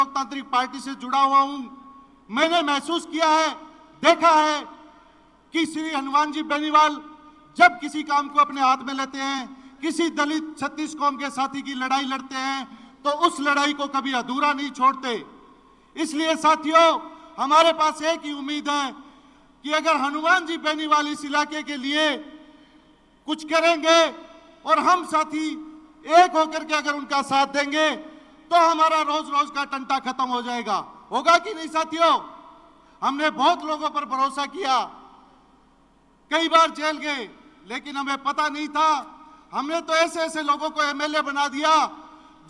लोकतांत्रिक पार्टी से जुड़ा हुआ हूं, मैंने महसूस किया है, देखा है कि श्री हनुमान जी बेनीवाल जब किसी काम को अपने हाथ में लेते हैं, किसी दलित छत्तीस कौम के साथी की लड़ाई लड़ते हैं, तो उस लड़ाई को कभी अधूरा नहीं छोड़ते। इसलिए साथियों, हमारे पास एक ही उम्मीद है कि अगर हनुमान जी बेनीवाल इस इलाके के लिए कुछ करेंगे और हम साथी एक होकर के अगर उनका साथ देंगे तो हमारा रोज रोज का टंटा खत्म हो जाएगा। होगा कि नहीं साथियों? हमने बहुत लोगों पर भरोसा किया, कई बार जेल गए, लेकिन हमें पता नहीं था। हमने तो ऐसे ऐसे लोगों को एमएलए बना दिया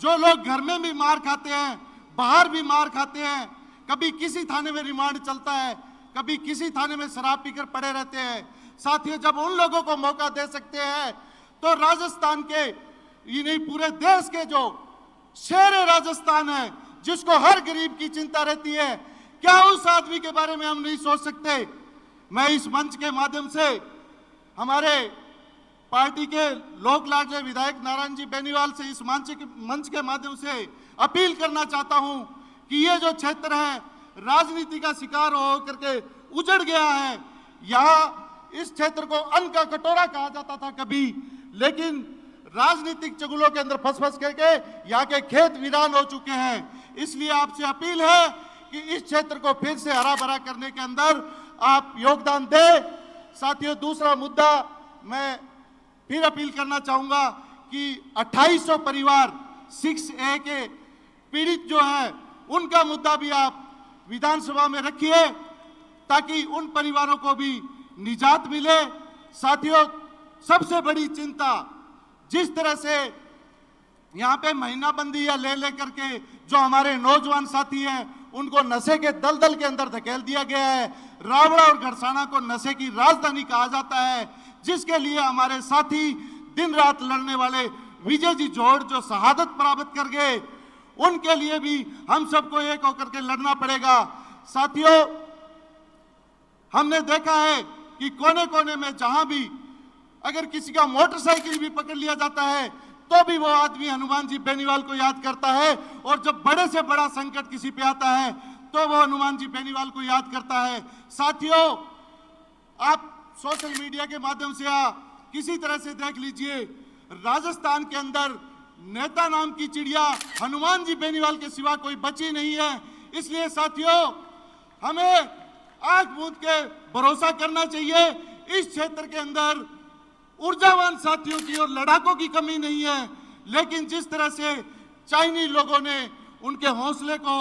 जो लोग घर में भी मार खाते हैं, बाहर भी मार खाते हैं, कभी किसी थाने में रिमांड चलता है, कभी किसी थाने में शराब पीकर पड़े रहते हैं। साथियों, जब उन लोगों को मौका दे सकते हैं तो राजस्थान के, ये नहीं पूरे देश के जो शेर राजस्थान है, जिसको हर गरीब की चिंता रहती है, क्या उस आदमी के बारे में हम नहीं सोच सकते? मैं इस मंच के माध्यम से हमारे पार्टी के लोक लाडले विधायक नारायण जी बेनीवाल से इस मंच के माध्यम से अपील करना चाहता हूं कि ये जो क्षेत्र है राजनीति का शिकार हो करके उजड़ गया है। यहाँ इस क्षेत्र को अन्न का कटोरा कहा जाता था कभी, लेकिन राजनीतिक चुगलों के अंदर फंस करके यहाँ के खेत वीरान हो चुके हैं। इसलिए आपसे अपील है कि इस क्षेत्र को फिर से हरा भरा करने के अंदर आप योगदान दें। साथियों, दूसरा मुद्दा मैं फिर अपील करना चाहूंगा कि 2800 परिवार 6A के पीड़ित जो है, उनका मुद्दा भी आप विधानसभा में रखिए ताकि उन परिवारों को भी निजात मिले। साथियों, सबसे बड़ी चिंता, जिस तरह से यहाँ पे महीनाबंदी या ले करके जो हमारे नौजवान साथी हैं उनको नशे के दलदल के अंदर धकेल दिया गया है। रावड़ा और घरसाना को नशे की राजधानी कहा जाता है, जिसके लिए हमारे साथी दिन रात लड़ने वाले विजय जी जोड़ जो शहादत प्राप्त कर गए, उनके लिए भी हम सबको एक होकर के लड़ना पड़ेगा। साथियों, हमने देखा है कि कोने कोने में जहां भी अगर किसी का मोटरसाइकिल भी पकड़ लिया जाता है तो भी वो आदमी हनुमान जी बेनीवाल को याद करता है, और जब बड़े से बड़ा संकट किसी पे आता है तो वो हनुमान जी बेनीवाल को याद करता है। साथियों, आप सोशल मीडिया के माध्यम से या किसी तरह से देख लीजिए, राजस्थान के अंदर नेता नाम की चिड़िया हनुमान जी बेनीवाल के सिवा कोई बची नहीं है। इसलिए साथियों, हमें आंख मूंद के भरोसा करना चाहिए। इस क्षेत्र के अंदर ऊर्जावान साथियों की और लड़ाकों की कमी नहीं है, लेकिन जिस तरह से चाइनीज लोगों ने उनके हौसले को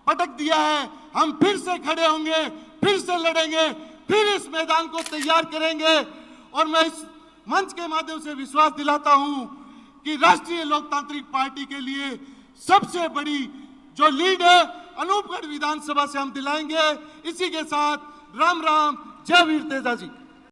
पटक दिया है, हम फिर से खड़े होंगे, फिर से लड़ेंगे, फिर इस मैदान को तैयार करेंगे। और मैं इस मंच के माध्यम से विश्वास दिलाता हूं कि राष्ट्रीय लोकतांत्रिक पार्टी के लिए सबसे बड़ी जो लीड है अनूपगढ़ विधानसभा से हम दिलाएंगे। इसी के साथ राम राम, जय वीर तेजा जी।